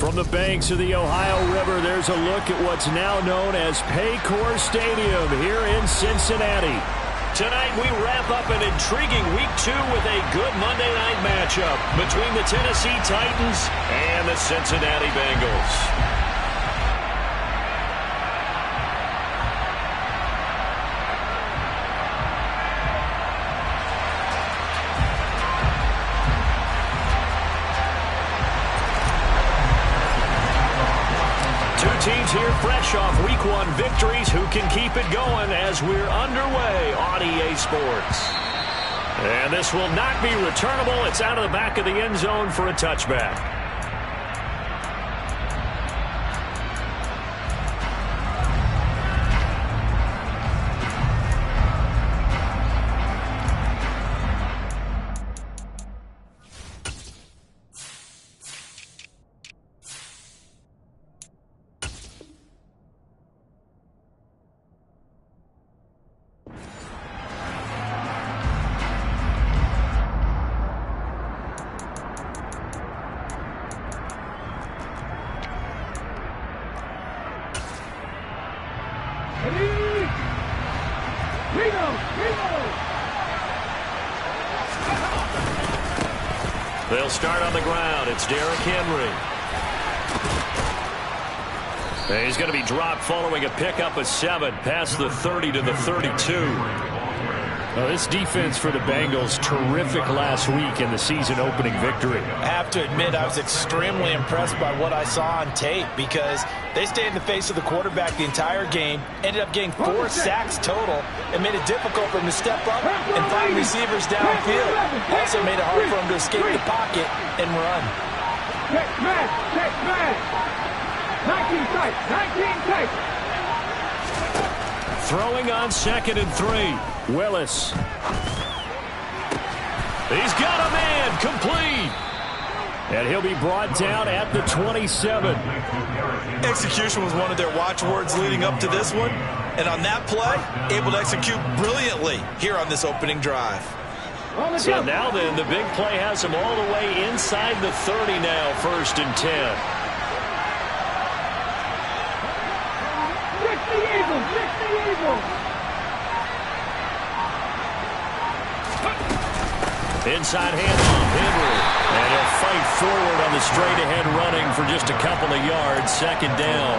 From the banks of the Ohio River, there's a look at what's now known as Paycor Stadium here in Cincinnati. Tonight, we wrap up an intriguing Week 2 with a good Monday night matchup between the Tennessee Titans and the Cincinnati Bengals. Teams here fresh off Week 1 victories. Who can keep it going as we're underway on EA Sports? And this will not be returnable. It's out of the back of the end zone for a touchback. They'll start on the ground. It's Derrick Henry. And he's going to be dropped following a pickup of 7 past the 30 to the 32. Well, this defense for the Bengals, terrific last week in the season-opening victory. I have to admit, I was extremely impressed by what I saw on tape because they stayed in the face of the quarterback the entire game, ended up getting 4 sacks total, and made it difficult for him to step up and find receivers downfield. Also made it hard for him to escape the pocket and run. Check man. 19 tight, 19 tight. Throwing on 2nd and 3. Willis. He's got a man, complete. And he'll be brought down at the 27. Execution was one of their watchwords leading up to this one. And on that play, able to execute brilliantly here on this opening drive. So now then, the big play has him all the way inside the 30 now, 1st and 10. 60 Eagles. Inside handoff, Henry. And he'll fight forward on the straight-ahead running for just a couple of yards, 2nd down.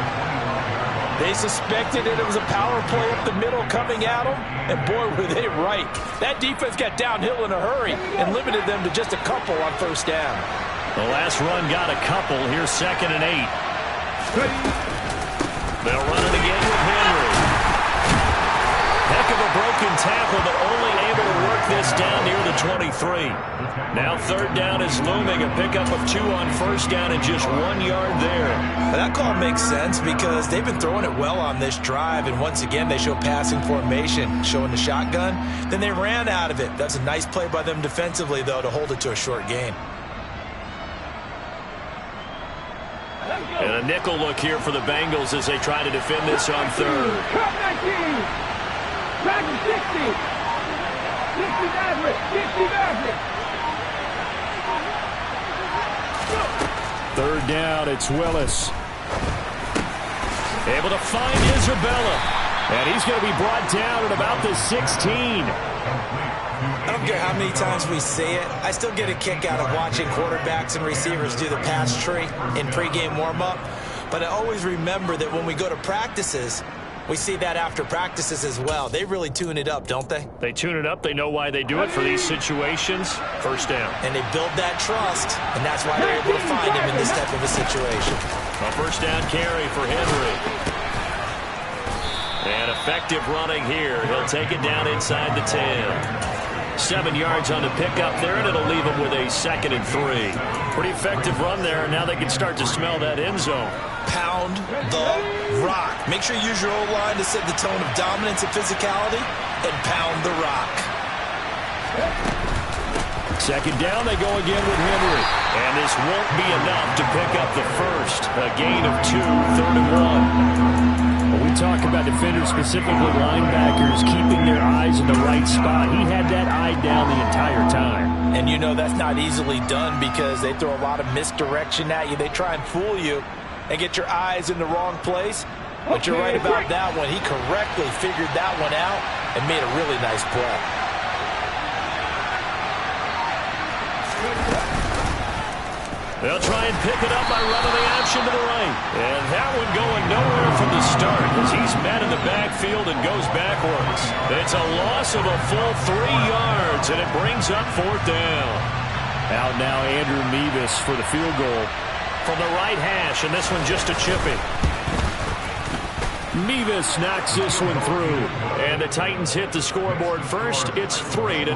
They suspected that it was a power play up the middle coming at them, and boy, were they right. That defense got downhill in a hurry and limited them to just a couple on 1st down. The last run got a couple. Here's 2nd and 8. They'll run it again with Henry. Heck of a broken tackle, but only able to work this down near the 23. Now 3rd down is looming. A pickup of 2 on 1st down and just 1 yard there. That call makes sense because they've been throwing it well on this drive, and once again they show passing formation, showing the shotgun. Then they ran out of it. That's a nice play by them defensively, though, to hold it to a short gain. And a nickel look here for the Bengals as they try to defend this on 3rd. Cut 19. Back to 60. 60 Maverick. 60 Maverick. 3rd down, it's Willis. Able to find Isabella. And he's going to be brought down at about the 16. I don't care how many times we see it, I still get a kick out of watching quarterbacks and receivers do the pass tree in pregame warm-up. But I always remember that when we go to practices, we see that after practices as well. They really tune it up, don't they? They tune it up. They know why they do it for these situations. 1st down. And they build that trust, and that's why they're able to find him in this type of a situation. A 1st down carry for Henry. And effective running here. He'll take it down inside the 10. 7 yards on the pickup there, and it'll leave him with a 2nd and 3. Pretty effective run there, and now they can start to smell that end zone. Pound the rock. Make sure you use your O-line to set the tone of dominance and physicality, and pound the rock. 2nd down, they go again with Henry. And this won't be enough to pick up the first. A gain of 2, 3rd and 1. When we talk about defenders, specifically linebackers, keeping their eyes in the right spot, he had that eye down the entire time. And you know that's not easily done because they throw a lot of misdirection at you. They try and fool you and get your eyes in the wrong place. But you're right about that one. He correctly figured that one out and made a really nice play. They'll try and pick it up by running the option to the right. And that one going nowhere from the start as he's met in the backfield and goes backwards. It's a loss of a full 3 yards, and it brings up 4th down. Out now Andrew Mevis for the field goal from the right hash, and this one just a chippy. Mevis knocks this one through, and the Titans hit the scoreboard first. It's 3-0.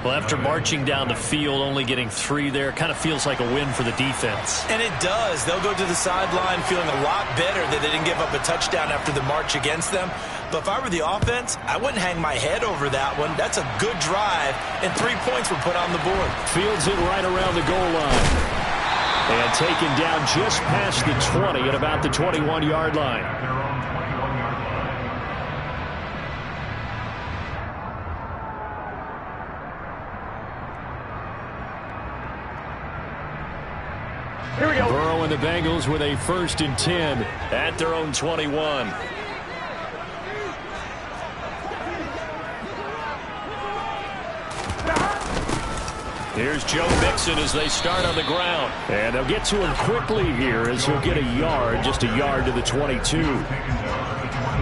Well, after marching down the field, only getting 3 there, kind of feels like a win for the defense. And it does. They'll go to the sideline feeling a lot better that they didn't give up a touchdown after the march against them. But if I were the offense, I wouldn't hang my head over that one. That's a good drive, and 3 points were put on the board. Fields it right around the goal line. And taken down just past the 20 at about the 21-yard line. Here we go. Burrow and the Bengals with a 1st and 10 at their own 21. Here's Joe Mixon as they start on the ground. And they'll get to him quickly here as he'll get a yard, just a yard to the 22.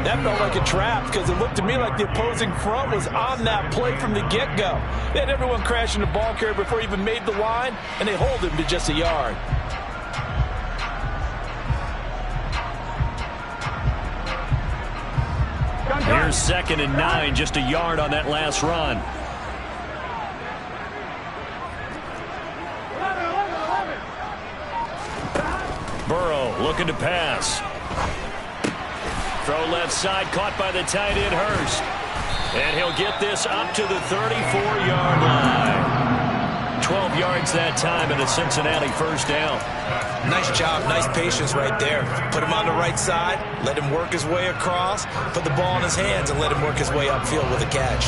That felt like a trap because it looked to me like the opposing front was on that play from the get-go. They had everyone crashing the ball carrier before he even made the line, and they hold him to just a yard. Here's 2nd and 9, just a yard on that last run. Burrow looking to pass. Throw left side, caught by the tight end Hurst. And he'll get this up to the 34-yard line. 12 yards that time, and a Cincinnati 1st down. Nice job, nice patience right there. Put him on the right side, let him work his way across, put the ball in his hands, and let him work his way upfield with a catch.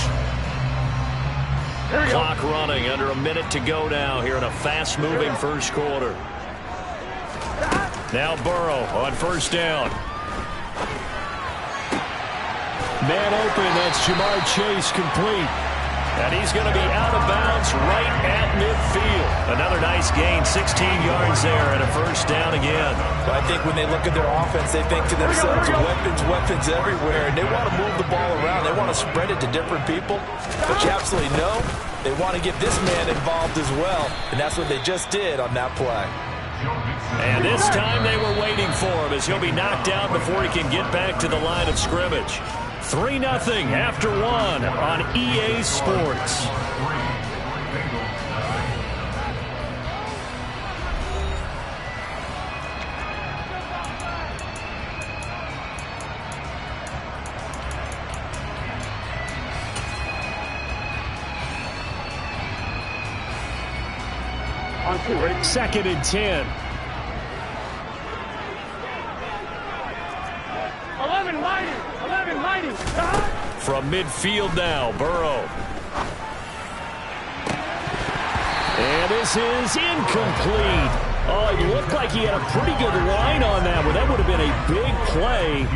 Clock running, under a minute to go now here in a fast-moving first quarter. Now Burrow on 1st down. Man open, that's Jamar Chase complete. And he's going to be out of bounds right at midfield. Another nice gain, 16 yards there, and a 1st down again. But I think when they look at their offense, they think to themselves, weapons everywhere, and they want to move the ball around. They want to spread it to different people. But you absolutely know they want to get this man involved as well, and that's what they just did on that play. And this time they were waiting for him as he'll be knocked out before he can get back to the line of scrimmage. 3-0 after 1 on EA Sports. On 2, ready? 2nd and 10. 11 lighting. From midfield now, Burrow. And this is incomplete. Oh, it looked like he had a pretty good line on that one. That would have been a big play,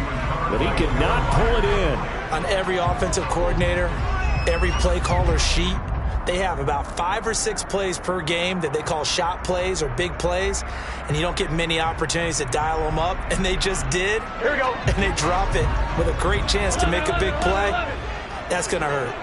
but he could not pull it in. On every offensive coordinator, every play caller sheet, they have about 5 or 6 plays per game that they call shot plays or big plays, and you don't get many opportunities to dial them up, and they just did. Here we go. And they drop it with a great chance to make a big play. That's going to hurt.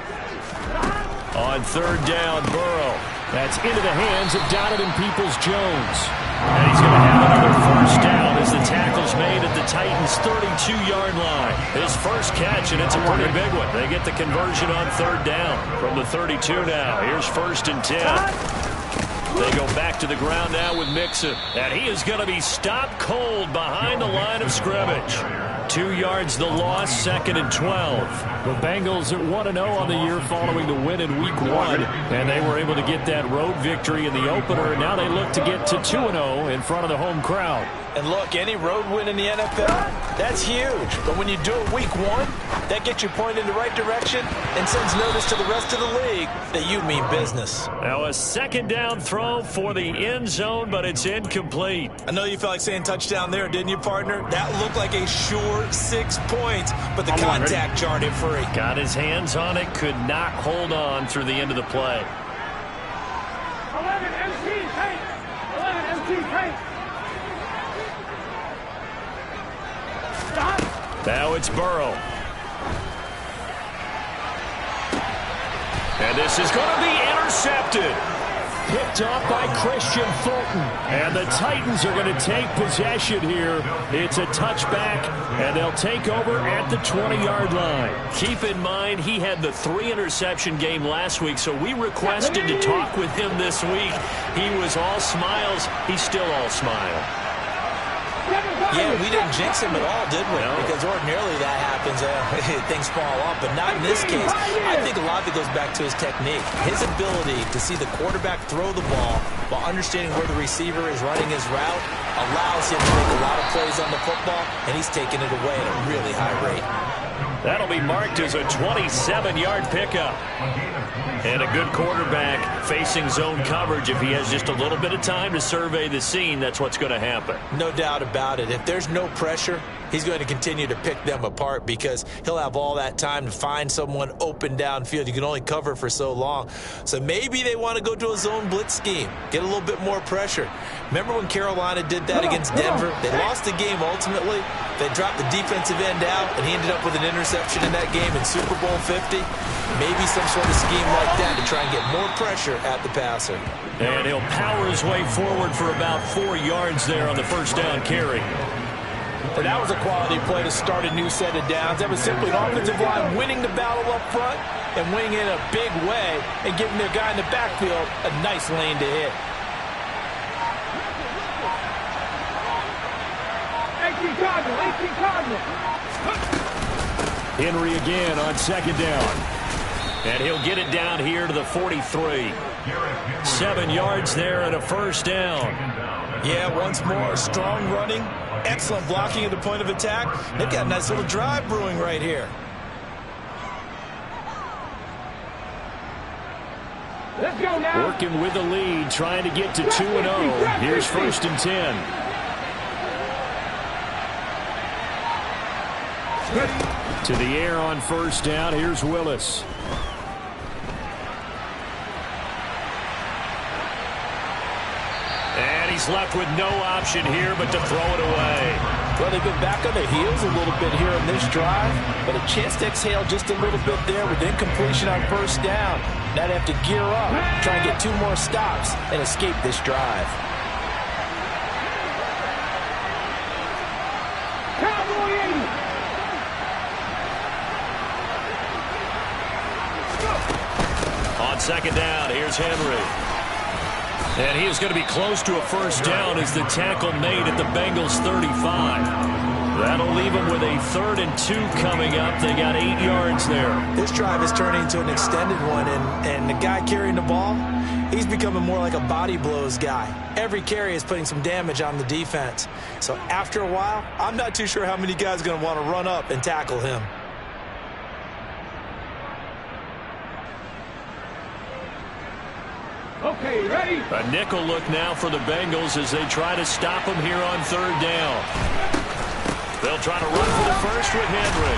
On 3rd down, Burrow. That's into the hands of Donovan Peoples-Jones. And he's going to have another 1st down as the tackle's made at the Titans' 32-yard line. His first catch, and it's a pretty big one. They get the conversion on 3rd down from the 32 now. Here's 1st and 10. They go back to the ground now with Mixon. And he is going to be stopped cold behind the line of scrimmage. 2 yards the loss, 2nd and 12. The Bengals at 1-0 on the year following the win in Week 1. And they were able to get that road victory in the opener. And now they look to get to 2-0 in front of the home crowd. And look, any road win in the NFL, that's huge. But when you do it Week 1, that gets you pointed in the right direction and sends notice to the rest of the league that you mean business. Now a 2nd down throw for the end zone, but it's incomplete. I know you felt like saying touchdown there, didn't you, partner? That looked like a sure 6 points, but the contact jarred it free. Got his hands on it, could not hold on through the end of the play. 11 MC tape. 11 MC tape. Stop. Now it's Burrow. And this is going to be intercepted. Picked off by Christian Fulton. And the Titans are going to take possession here. It's a touchback, and they'll take over at the 20-yard line. Keep in mind, he had the 3-interception game last week, so we requested to talk with him this week. He was all smiles. He's still all smile. Yeah, we didn't jinx him at all, did we? No. Because ordinarily that happens, things fall off. But not in this case. I think a lot of it goes back to his technique. His ability to see the quarterback throw the ball while understanding where the receiver is running his route allows him to make a lot of plays on the football, and he's taking it away at a really high rate. That'll be marked as a 27-yard pickup. And a good quarterback facing zone coverage. If he has just a little bit of time to survey the scene, that's what's going to happen. No doubt about it. If there's no pressure, he's going to continue to pick them apart because he'll have all that time to find someone open downfield. You can only cover for so long. So maybe they want to go to a zone blitz scheme, get a little bit more pressure. Remember when Carolina did that against Denver? They lost the game ultimately. They dropped the defensive end out, and he ended up with an interception in that game in Super Bowl 50. Maybe some sort of scheme like that to try and get more pressure at the passer. And he'll power his way forward for about 4 yards there on the first down carry. And that was a quality play to start a new set of downs. That was simply an offensive line winning the battle up front and winning in a big way and giving their guy in the backfield a nice lane to hit. 18 Cardinal. Henry again on 2nd down. And he'll get it down here to the 43. 7 yards there and a first down. Yeah, once more, strong running, excellent blocking at the point of attack. They've got a nice little drive brewing right here. Let's go now. Working with the lead, trying to get to 2-0. Here's 1st and 10. To the air on first down. Here's Willis. And he's left with no option here but to throw it away. Well, they've been back on their heels a little bit here in this drive, but a chance to exhale just a little bit there with incompletion on first down. Now they have to gear up, try and get 2 more stops and escape this drive. On 2nd down, here's Henry. And he is going to be close to a first down as the tackle made at the Bengals 35. That'll leave them with a 3rd and 2 coming up. They got 8 yards there. This drive is turning into an extended one, and the guy carrying the ball, he's becoming more like a body blows guy. Every carry is putting some damage on the defense. So after a while, I'm not too sure how many guys are going to want to run up and tackle him. Okay, ready? A nickel look now for the Bengals as they try to stop him here on 3rd down. They'll try to run for the first with Henry.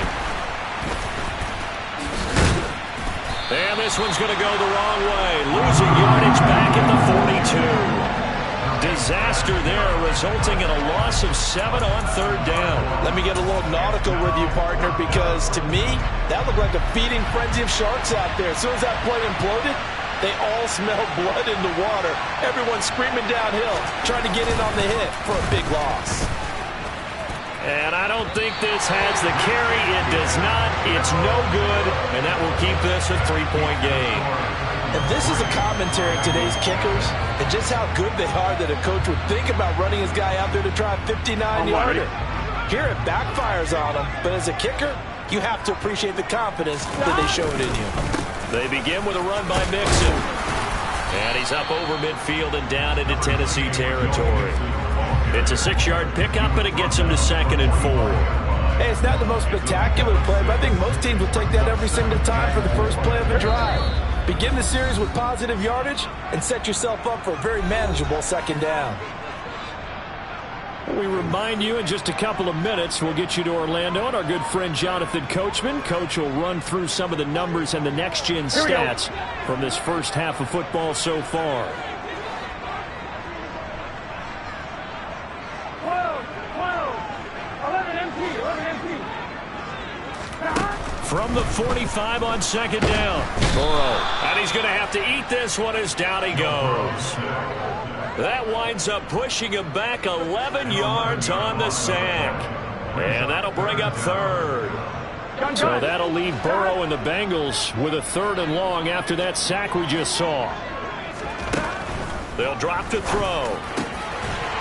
And this one's going to go the wrong way. Losing yardage back at the 42. Disaster there, resulting in a loss of 7 on 3rd down. Let me get a little nautical with you, partner, because to me, that looked like a feeding frenzy of sharks out there. As soon as that play imploded, they all smelled blood in the water. Everyone screaming downhill, trying to get in on the hit for a big loss. And I don't think this has the carry. It does not. It's no good, and that will keep this a 3-point game. And this is a commentary on today's kickers and just how good they are that a coach would think about running his guy out there to try a 59-yarder. Here it backfires on them, but as a kicker, you have to appreciate the confidence that they showed in you. They begin with a run by Mixon. And he's up over midfield and down into Tennessee territory. It's a 6-yard pickup, and it gets him to 2nd and 4. Hey, it's not the most spectacular play, but I think most teams will take that every single time for the first play of a drive. Begin the series with positive yardage and set yourself up for a very manageable 2nd down. We remind you in just a couple of minutes, we'll get you to Orlando and our good friend Jonathan Coachman. Coach will run through some of the numbers and the next-gen stats from this first half of football so far. 11 empty. From the 45 on 2nd down. Burrow. And he's going to have to eat this one as down he goes. That winds up pushing him back 11 yards on the sack. And that'll bring up 3rd. So that'll leave Burrow and the Bengals with a 3rd and long after that sack we just saw. They'll drop to throw.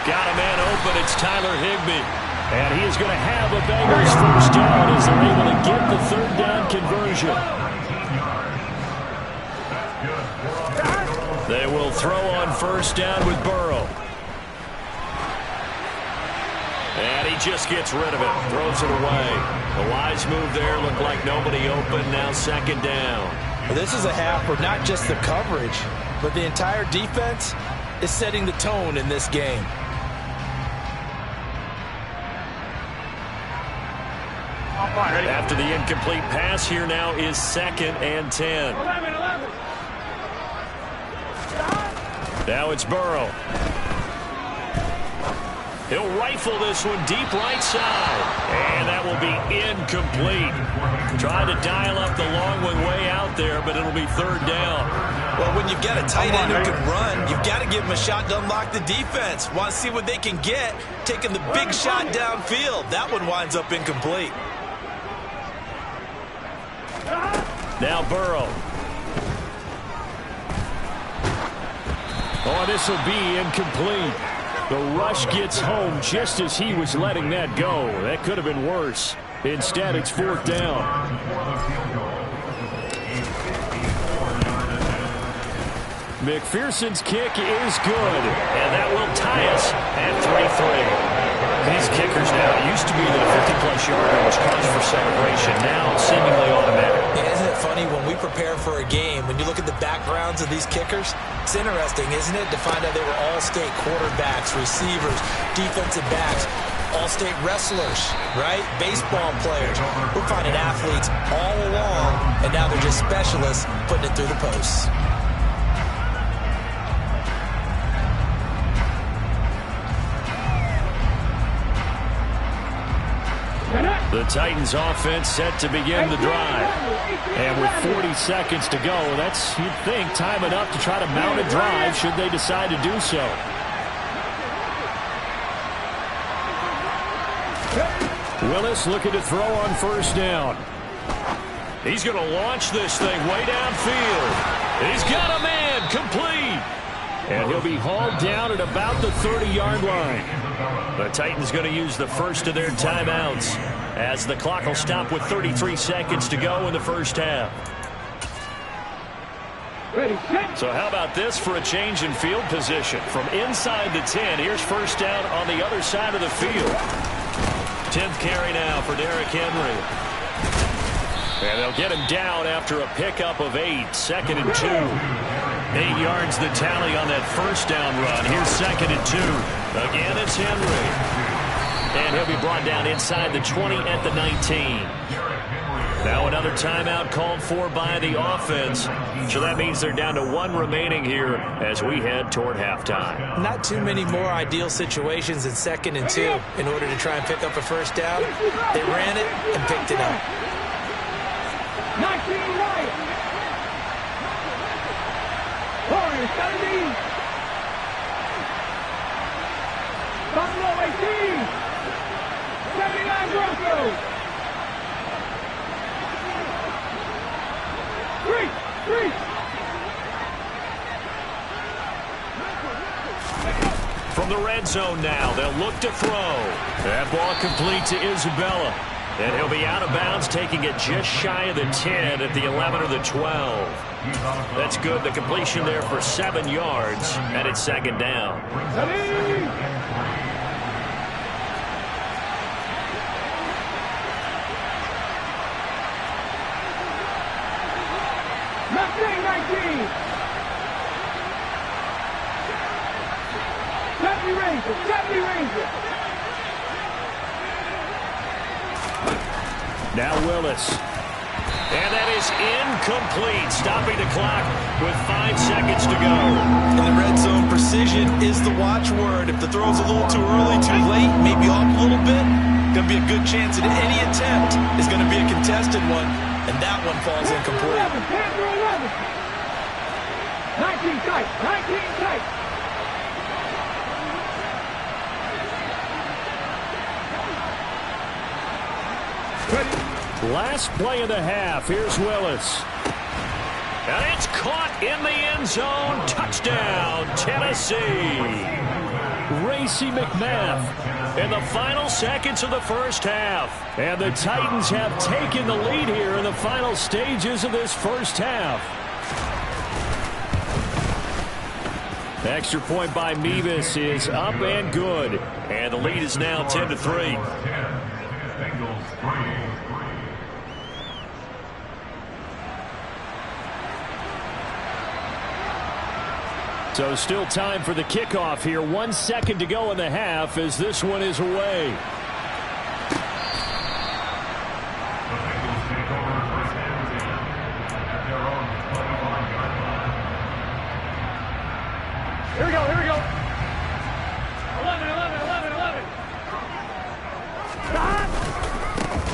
Got a man open. It's Tyler Higbee. And he is going to have a Bengals first down as they're able to get the 3rd down conversion. They will throw on first down with Burrow. And he just gets rid of it. Throws it away. A wise move there. Looked like nobody open. Now 2nd down. Well, this is a half where not just the coverage, but the entire defense is setting the tone in this game. After the incomplete pass, here now is 2nd and 10. 11. Now it's Burrow. He'll rifle this one deep right side. And that will be incomplete. Trying to dial up the long one way out there, but it'll be 3rd down. Well, when you've got a tight end who can run, you've got to give him a shot to unlock the defense. Want to see what they can get, taking the big shot downfield. That one winds up incomplete. Now Burrow. Oh, this will be incomplete. The rush gets home just as he was letting that go. That could have been worse. Instead, it's 4th down. McPherson's kick is good, and that will tie us at 3-3. These kickers now used to be that a 50-plus yarder was cause for celebration. Now seemingly automatic. Yeah, isn't it funny when we prepare for a game, when you look at the backgrounds of these kickers, it's interesting, isn't it, to find out they were all-state quarterbacks, receivers, defensive backs, all-state wrestlers, right? Baseball players. We're finding athletes all along, and now they're just specialists putting it through the posts. The Titans offense set to begin the drive. And with 40 seconds to go, that's, you'd think, time enough to try to mount a drive should they decide to do so. Willis looking to throw on first down. He's going to launch this thing way downfield. He's got a man, complete. And he'll be hauled down at about the 30-yard line. The Titans going to use the first of their timeouts as the clock will stop with 33 seconds to go in the first half. So how about this for a change in field position? From inside the 10, here's first down on the other side of the field. 10th carry now for Derrick Henry. And they'll get him down after a pickup of 8. 2nd and 2. 8 yards the tally on that first down run. Here's 2nd and 2. Again, it's Henry. And he'll be brought down inside the 20 at the 19. Now another timeout called for by the offense. So that means they're down to 1 remaining here as we head toward halftime. Not too many more ideal situations in 2nd and 2 in order to try and pick up a first down. They ran it and picked it up. 19 right. Warriors 17. Buffalo 18. 79 Broncos. 3. From the red zone now, they'll look to throw. That ball complete to Isabella. And he'll be out of bounds, taking it just shy of the 10 at the 11 or the 12. That's good. The completion there for 7 yards, and it's second down. Mustang 19. Deputy Ranger, Deputy Ranger. Now Willis. And that is incomplete, stopping the clock with 5 seconds to go. In the red zone, precision is the watchword. If the throw's a little too early, too late, maybe off a little bit, going to be a good chance that any attempt is going to be a contested one, and that one falls incomplete. 19 tight, 19 tight. Last play of the half. Here's Willis. And it's caught in the end zone. Touchdown, Tennessee. Racey McMath in the final seconds of the first half. And the Titans have taken the lead here in the final stages of this first half. The extra point by Mevis is up and good. And the lead is now 10-3. So still time for the kickoff here. 1 second to go in the half as this one is away. Here we go, here we go. 11, 11, 11, 11. Stop!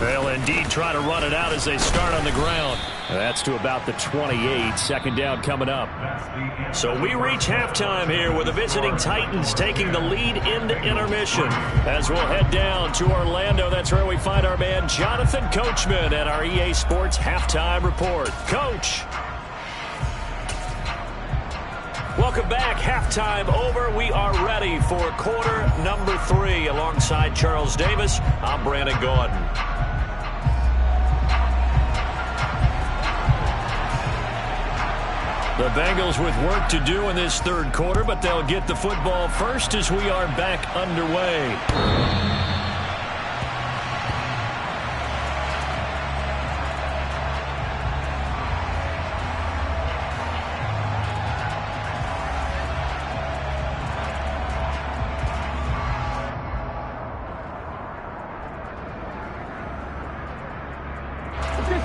They'll indeed try to run it out as they start on the ground. That's to about the 28. Second down coming up. So we reach halftime here with the visiting Titans taking the lead into intermission. As we'll head down to Orlando, that's where we find our man Jonathan Coachman at our EA Sports Halftime Report. Coach. Welcome back. Halftime over. We are ready for quarter number 3. Alongside Charles Davis, I'm Brandon Gordon. The Bengals with work to do in this third quarter, but they'll get the football first as we are back underway.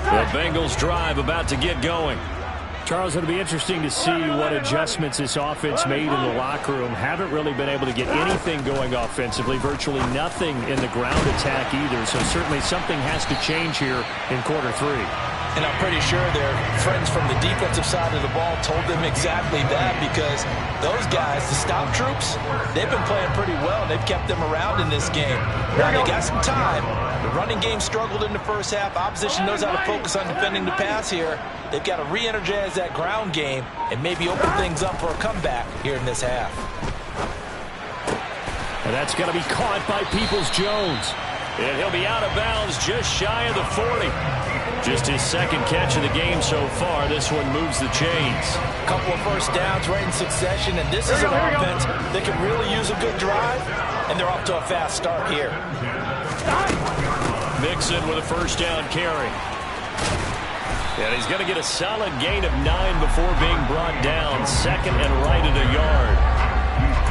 The Bengals drive about to get going. Charles, it'll be interesting to see what adjustments this offense made in the locker room. Haven't really been able to get anything going offensively, virtually nothing in the ground attack either. So certainly something has to change here in quarter 3. And I'm pretty sure their friends from the defensive side of the ball told them exactly that, because those guys, the stop troops, they've been playing pretty well. They've kept them around in this game. Now they got some time. The running game struggled in the first half. Opposition knows how to focus on defending the pass here. They've got to re-energize that ground game and maybe open things up for a comeback here in this half. And that's going to be caught by Peoples-Jones. And he'll be out of bounds just shy of the 40. Just his second catch of the game so far. This one moves the chains. A couple of first downs right in succession, and this is an offense that can really use a good drive, and they're off to a fast start here. Mixon with a first down carry. And he's going to get a solid gain of 9 before being brought down. Second and right at a yard.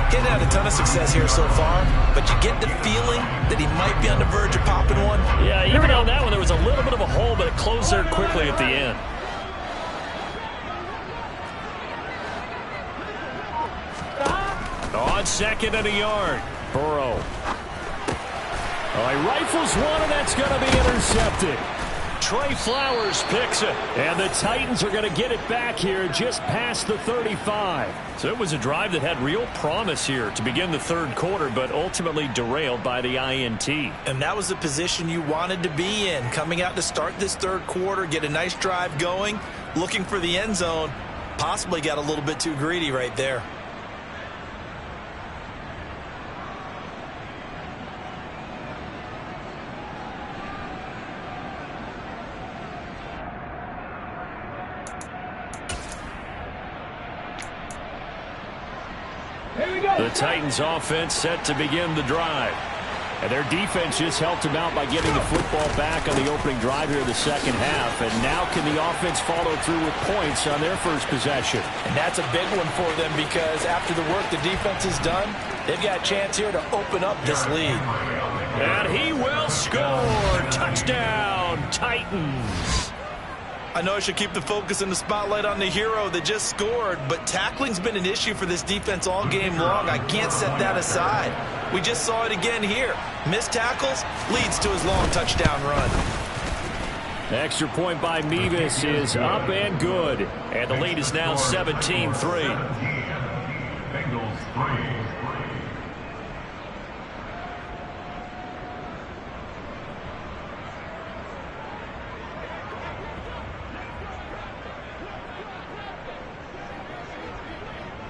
Getting had a ton of success here so far, but you get the feeling that he might be on the verge of popping one. Yeah, even on that one, there was a little bit of a hole, but it closed there quickly at the end. On second and a yard, Burrow. Oh, he rifles one, and that's going to be intercepted. Trey Flowers picks it, and the Titans are going to get it back here just past the 35. So it was a drive that had real promise here to begin the third quarter, but ultimately derailed by the INT. And that was the position you wanted to be in, coming out to start this third quarter, get a nice drive going, looking for the end zone. Possibly got a little bit too greedy right there. The Titans offense set to begin the drive. And their defense just helped them out by getting the football back on the opening drive here in the second half. And now can the offense follow through with points on their first possession? And that's a big one for them because after the work the defense has done, they've got a chance here to open up this lead. And he will score. Touchdown, Titans. I know I should keep the focus and the spotlight on the hero that just scored, but tackling's been an issue for this defense all game long. I can't set that aside. We just saw it again here. Missed tackles leads to his long touchdown run. Extra point by Mevis is up and good. And the lead is now 17-3. Bengals 3.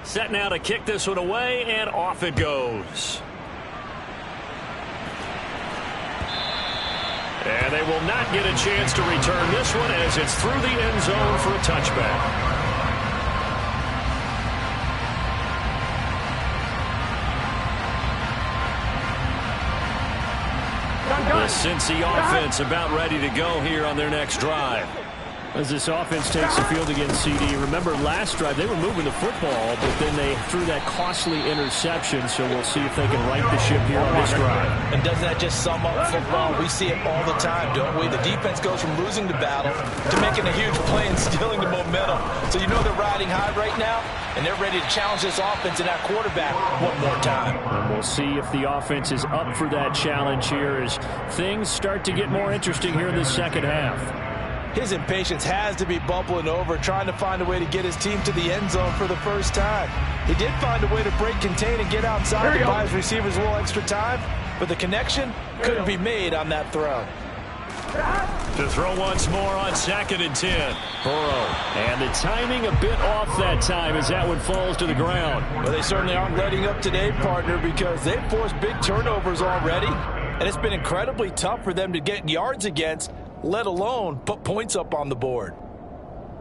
Set now to kick this one away, and off it goes. And they will not get a chance to return this one as it's through the end zone for a touchback. The Cincy offense about ready to go here on their next drive. As this offense takes the field against CD. Remember last drive they were moving the football, but then they threw that costly interception, so we'll see if they can right the ship here on this drive. And doesn't that just sum up football? We see it all the time, don't we? The defense goes from losing the battle to making a huge play and stealing the momentum. So you know they're riding high right now, and they're ready to challenge this offense and that quarterback one more time. And we'll see if the offense is up for that challenge here as things start to get more interesting here in the second half. His impatience has to be bubbling over, trying to find a way to get his team to the end zone for the first time. He did find a way to break contain and get outside to buy his receivers a little extra time, but the connection couldn't be made on that throw. To throw once more on 2nd and 10. Burrow. And the timing a bit off that time as that one falls to the ground. Well, they certainly aren't letting up today, partner, because they've forced big turnovers already, and it's been incredibly tough for them to get yards against, let alone put points up on the board.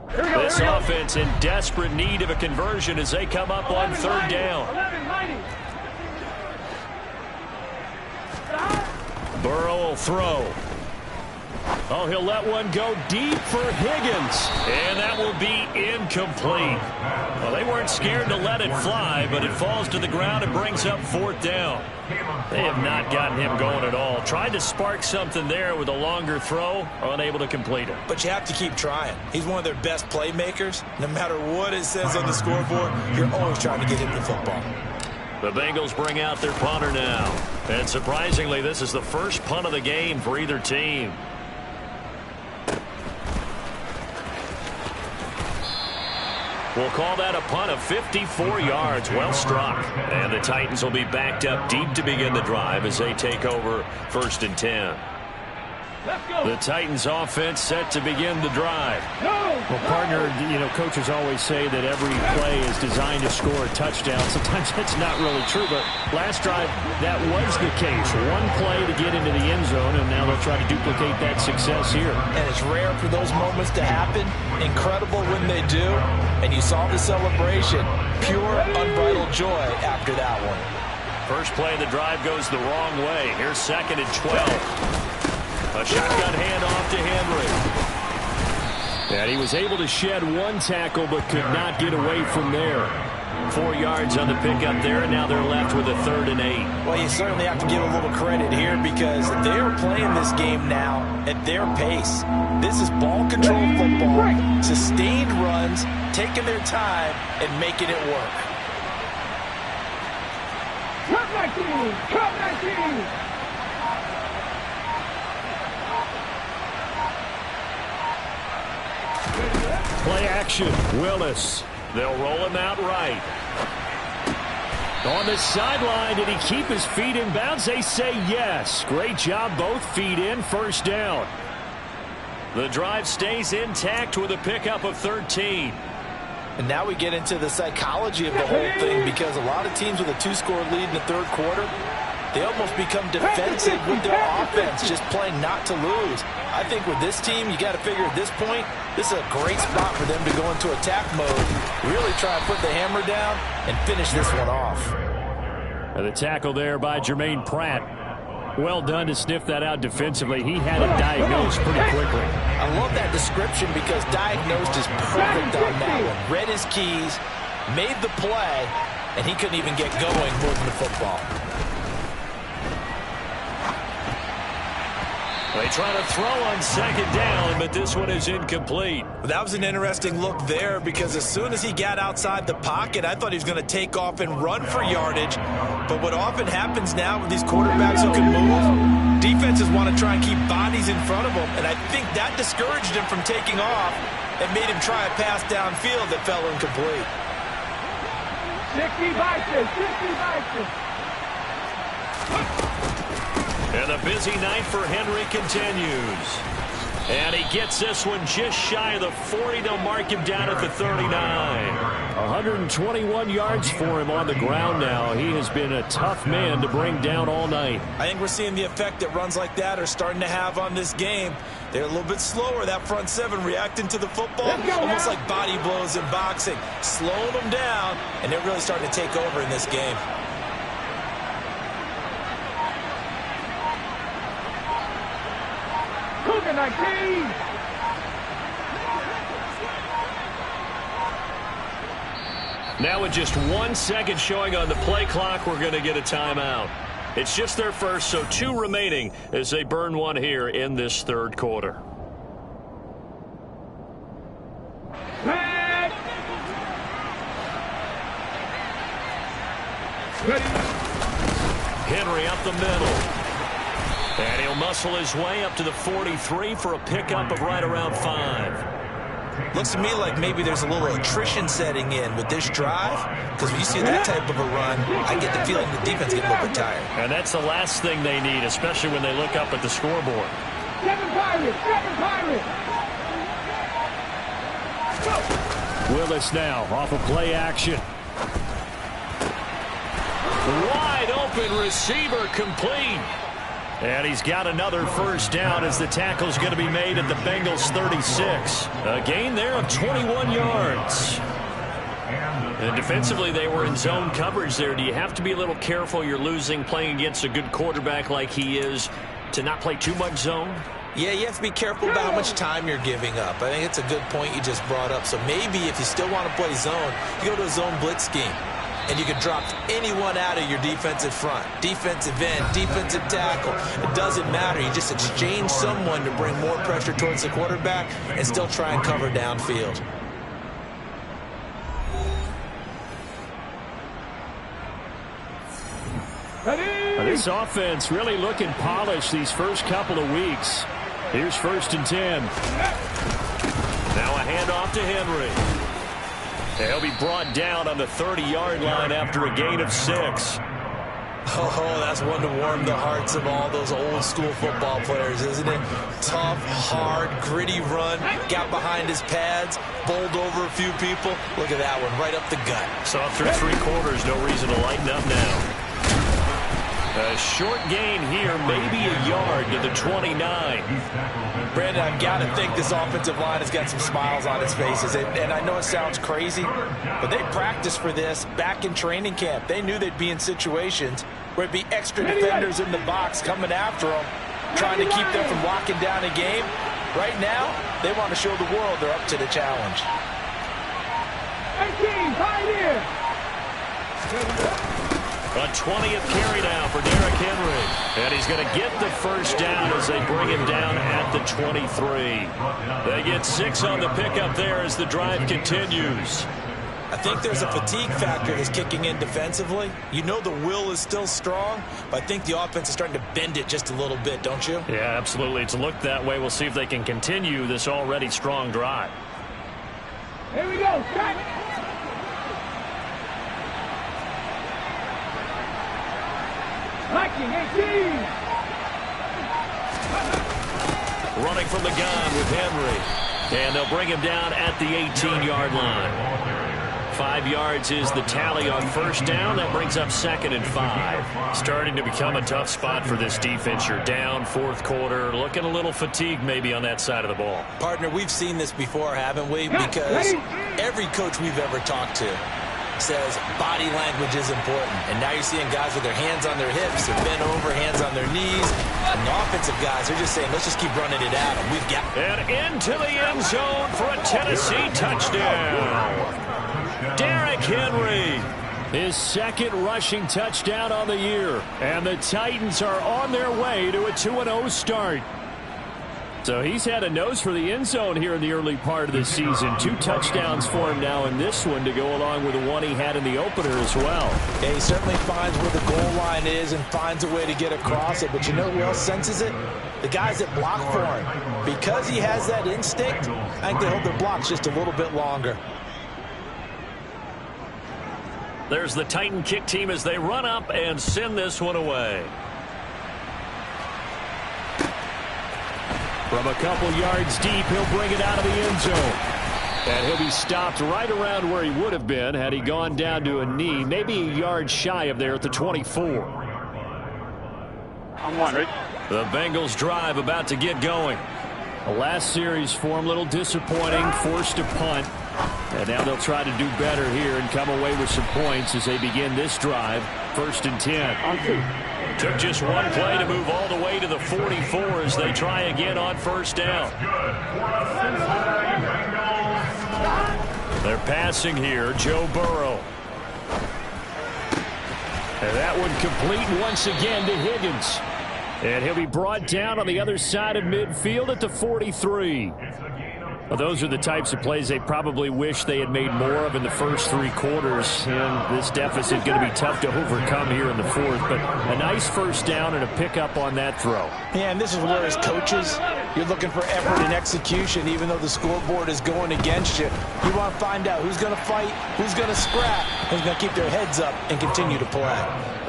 This offense in desperate need of a conversion as they come up on 3rd down. Burrow will throw. Oh, he'll let one go deep for Higgins. And that will be incomplete. Well, they weren't scared to let it fly, but it falls to the ground and brings up 4th down. They have not gotten him going at all. Tried to spark something there with a longer throw, unable to complete it. But you have to keep trying. He's one of their best playmakers. No matter what it says on the scoreboard, you're always trying to get him the football. The Bengals bring out their punter now. And surprisingly, this is the first punt of the game for either team. We'll call that a punt of 54 yards. Well struck. And the Titans will be backed up deep to begin the drive as they take over 1st and 10. The Titans offense set to begin the drive. Well, partner, coaches always say that every play is designed to score a touchdown. Sometimes that's not really true, but last drive that was the case. One play to get into the end zone, and now they'll try to duplicate that success here. And it's rare for those moments to happen. Incredible when they do. And you saw the celebration. Pure, unbridled joy after that one. First play of the drive goes the wrong way. Here's 2nd and 12. A shotgun handoff to Henry. And he was able to shed one tackle but could not get away from there. 4 yards on the pickup there, and now they're left with a 3rd and 8. Well, you certainly have to give a little credit here because they're playing this game now at their pace. This is ball control football, sustained runs, taking their time and making it work. Cut 19! Cut 19! Play action. Willis. They'll roll him out right. On the sideline, did he keep his feet in bounds? They say yes. Great job, both feet in. 1st down. The drive stays intact with a pickup of 13. And now we get into the psychology of the whole thing because a lot of teams with a 2-score lead in the 3rd quarter, they almost become defensive with their offense, just playing not to lose. I think with this team, you got to figure at this point, this is a great spot for them to go into attack mode, really try and put the hammer down and finish this one off. And the tackle there by Jermaine Pratt. Well done to sniff that out defensively. He had it diagnosed pretty quickly. I love that description because diagnosed is perfect on that one. Read his keys, made the play, and he couldn't even get going moving the football. They try to throw on second down, but this one is incomplete. That was an interesting look there because as soon as he got outside the pocket, I thought he was going to take off and run for yardage. But what often happens now with these quarterbacks who can move, defenses want to try and keep bodies in front of them, and I think that discouraged him from taking off and made him try a pass downfield that fell incomplete. 60 Vikings, 60 Vikings. And the busy night for Henry continues. And he gets this one just shy of the 40. They'll mark him down at the 39. 121 yards for him on the ground now. He has been a tough man to bring down all night. I think we're seeing the effect that runs like that are starting to have on this game. They're a little bit slower, that front seven, reacting to the football, almost like body blows in boxing, slowing them down, and they're really starting to take over in this game. Cougar 19. Now with just 1 second showing on the play clock, we're going to get a timeout. It's just their first, so 2 remaining as they burn one here in this third quarter. Back. Henry up the middle. And he'll muscle his way up to the 43 for a pickup of right around 5. Looks to me like maybe there's a little attrition setting in with this drive, because when you see that type of a run, I get the feeling the defense gets a little bit tired. And that's the last thing they need, especially when they look up at the scoreboard. 7 Pirates, 7 Pirates. Willis now off of play action. Wide open receiver complete. And he's got another first down as the tackle's going to be made at the Bengals 36. A gain there of 21 yards. And defensively, they were in zone coverage there. Do you have to be a little careful? You're losing playing against a good quarterback like he is to not play too much zone? Yeah, you have to be careful about how much time you're giving up. I think it's a good point you just brought up. So maybe if you still want to play zone, you go to a zone blitz scheme. And you can drop anyone out of your defensive front. Defensive end, defensive tackle. It doesn't matter. You just exchange someone to bring more pressure towards the quarterback and still try and cover downfield. This offense really looking polished these first couple of weeks. Here's 1st and 10. Now a handoff to Henry. He'll be brought down on the 30-yard line after a gain of 6. Oh, that's one to warm the hearts of all those old-school football players, isn't it? Tough, hard, gritty run, got behind his pads, bowled over a few people. Look at that one, right up the gut. So through 3 quarters, no reason to lighten up now. A short gain here, maybe a yard to the 29. Brandon, I've got to think this offensive line has got some smiles on its faces. And I know it sounds crazy, but they practiced for this back in training camp. They knew they'd be in situations where it'd be extra defenders in the box coming after them, trying to keep them from locking down a game. Right now, they want to show the world they're up to the challenge. 18, Pioneer. A 20th carry now for Derrick Henry. And he's going to get the first down as they bring him down at the 23. They get 6 on the pickup there as the drive continues. I think there's a fatigue factor that's kicking in defensively. You know the will is still strong, but I think the offense is starting to bend it just a little bit, don't you? Yeah, absolutely. It's looked that way. We'll see if they can continue this already strong drive. Here we go, cut. Viking 18. Running from the gun with Henry. And they'll bring him down at the 18-yard line. 5 yards is the tally on first down. That brings up 2nd and 5. Starting to become a tough spot for this defense. You're down 4th quarter. Looking a little fatigued maybe on that side of the ball. Partner, we've seen this before, haven't we? Because every coach we've ever talked to, says body language is important. And now you're seeing guys with their hands on their hips, they're bent over, hands on their knees. And the offensive guys, they're just saying, let's just keep running it at them. We've got... And into the end zone for a Tennessee touchdown. Derrick Henry, his second rushing touchdown on the year. And the Titans are on their way to a 2-0 start. So he's had a nose for the end zone here in the early part of the season. 2 touchdowns for him now in this one to go along with the one he had in the opener as well. Yeah, he certainly finds where the goal line is and finds a way to get across it. But you know who else senses it? The guys that block for him. Because he has that instinct, I think they hold their blocks just a little bit longer. There's the Titan kick team as they run up and send this one away. From a couple yards deep, he'll bring it out of the end zone. And he'll be stopped right around where he would have been had he gone down to a knee, maybe a yard shy of there at the 24. I'm wondering. The Bengals drive about to get going. The last series for him, a little disappointing, forced to punt. And now they'll try to do better here and come away with some points as they begin this drive. 1st and 10. Took just one play to move all the way to the 44 as they try again on 1st down. They're passing here, Joe Burrow. And that one complete once again to Higgins. And he'll be brought down on the other side of midfield at the 43. Well, those are the types of plays they probably wish they had made more of in the first 3 quarters. And this deficit going to be tough to overcome here in the 4th. But a nice 1st down and a pickup on that throw. Yeah, and this is where as coaches, you're looking for effort and execution. Even though the scoreboard is going against you, you want to find out who's going to fight, who's going to scrap, who's going to keep their heads up and continue to play.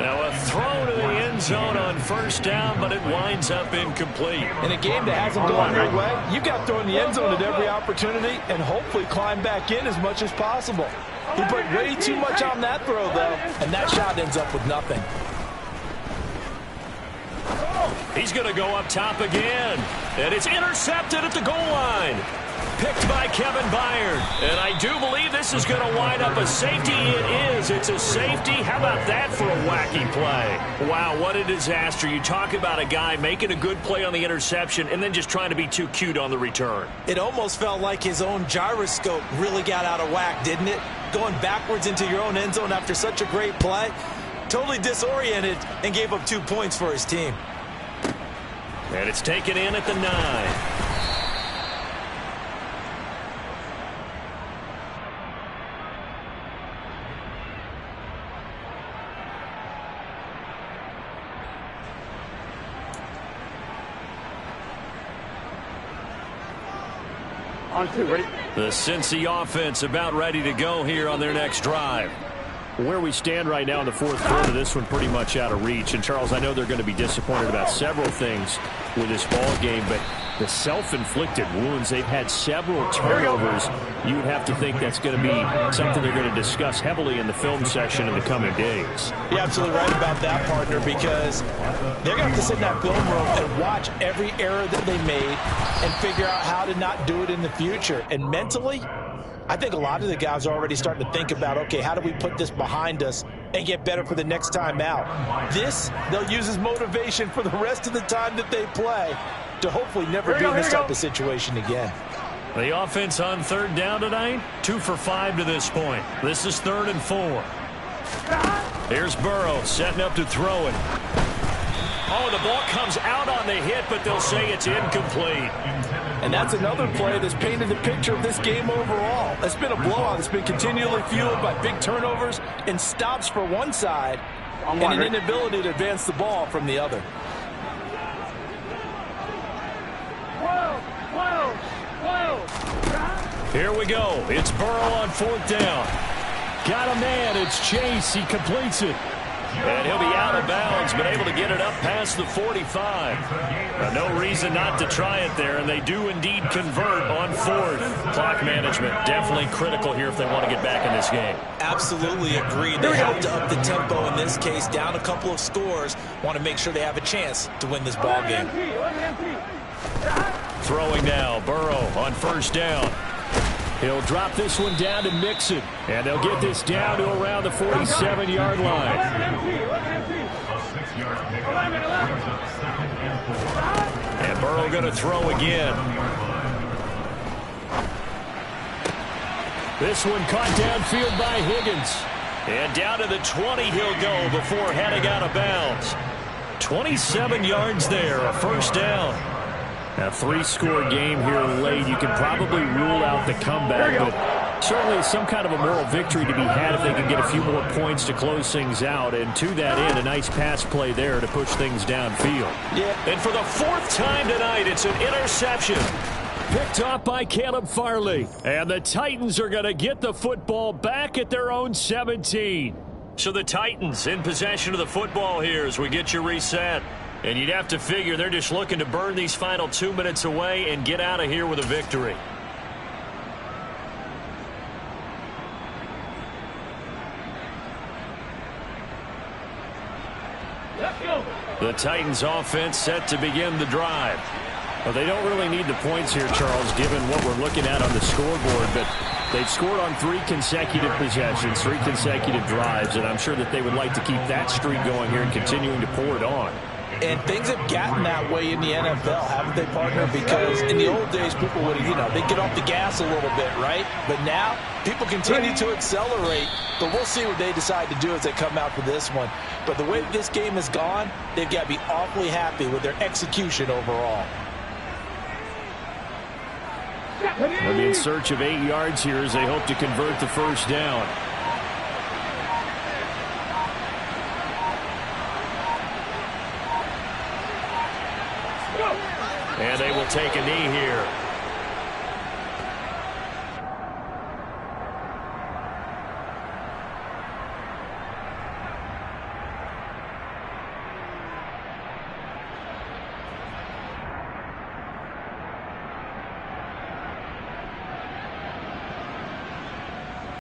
Now a throw to the end zone on 1st down, but it winds up incomplete. In a game that hasn't gone your way, you've got to throw in the end zone at every opportunity and hopefully climb back in as much as possible. He put way too much on that throw, though, and that shot ends up with nothing. He's going to go up top again, and it's intercepted at the goal line. Picked by Kevin Byard. And I do believe this is going to wind up a safety. It is. It's a safety. How about that for a wacky play? Wow, what a disaster. You talk about a guy making a good play on the interception and then just trying to be too cute on the return. It almost felt like his own gyroscope really got out of whack, didn't it? Going backwards into your own end zone after such a great play. Totally disoriented and gave up 2 points for his team. And it's taken in at the 9. On 2, ready? The Cincy offense about ready to go here on their next drive. Where we stand right now in the 4th quarter, this one pretty much out of reach. And, Charles, I know they're going to be disappointed about several things with this ball game, but the self-inflicted wounds, they've had several turnovers. You would have to think that's going to be something they're going to discuss heavily in the film session in the coming days. You're absolutely right about that, partner, because they're going to have to sit in that film room and watch every error that they made and figure out how to not do it in the future. And mentally, I think a lot of the guys are already starting to think about, okay, how do we put this behind us and get better for the next time out? This, they'll use as motivation for the rest of the time that they play to hopefully never be in this type of situation again. The offense on 3rd down tonight, 2 for 5 to this point. This is 3rd and 4. Here's Burrow setting up to throw it. Oh, the ball comes out on the hit, but they'll say it's incomplete. And that's another play that's painted the picture of this game overall. It's been a blowout. It's been continually fueled by big turnovers and stops for one side and an inability to advance the ball from the other. 12. Here we go. It's Burrow on 4th down. Got a man. It's Chase. He completes it. And he'll be out of bounds, but able to get it up past the 45. No reason not to try it there, and they do indeed convert on 4th. Clock management definitely critical here if they want to get back in this game. Absolutely agreed. They have to up the tempo in this case, down a couple of scores. Want to make sure they have a chance to win this ball game. Throwing now, Burrow on 1st down. He'll drop this one down to Mixon. And they'll get this down to around the 47-yard line. And Burrow going to throw again. This one caught downfield by Higgins. And down to the 20 he'll go before heading out of bounds. 27 yards there, a first down. A 3-score game here late. You can probably rule out the comeback, but certainly some kind of a moral victory to be had if they can get a few more points to close things out. And to that end, a nice pass play there to push things downfield. Yeah. And for the 4th time tonight, it's an interception. Picked off by Caleb Farley. And the Titans are going to get the football back at their own 17. So the Titans in possession of the football here as we get you reset. And you'd have to figure they're just looking to burn these final 2 minutes away and get out of here with a victory. Let's go. The Titans offense set to begin the drive. Well, they don't really need the points here, Charles, given what we're looking at on the scoreboard, but they've scored on 3 consecutive possessions, 3 consecutive drives, and I'm sure that they would like to keep that streak going here and continuing to pour it on. And things have gotten that way in the NFL, haven't they, partner? Because in the old days, people would, they'd get off the gas a little bit, right? But now, people continue to accelerate. But we'll see what they decide to do as they come out for this one. But the way this game has gone, they've got to be awfully happy with their execution overall. They'll be in search of 8 yards here as they hope to convert the first down. And they will take a knee here.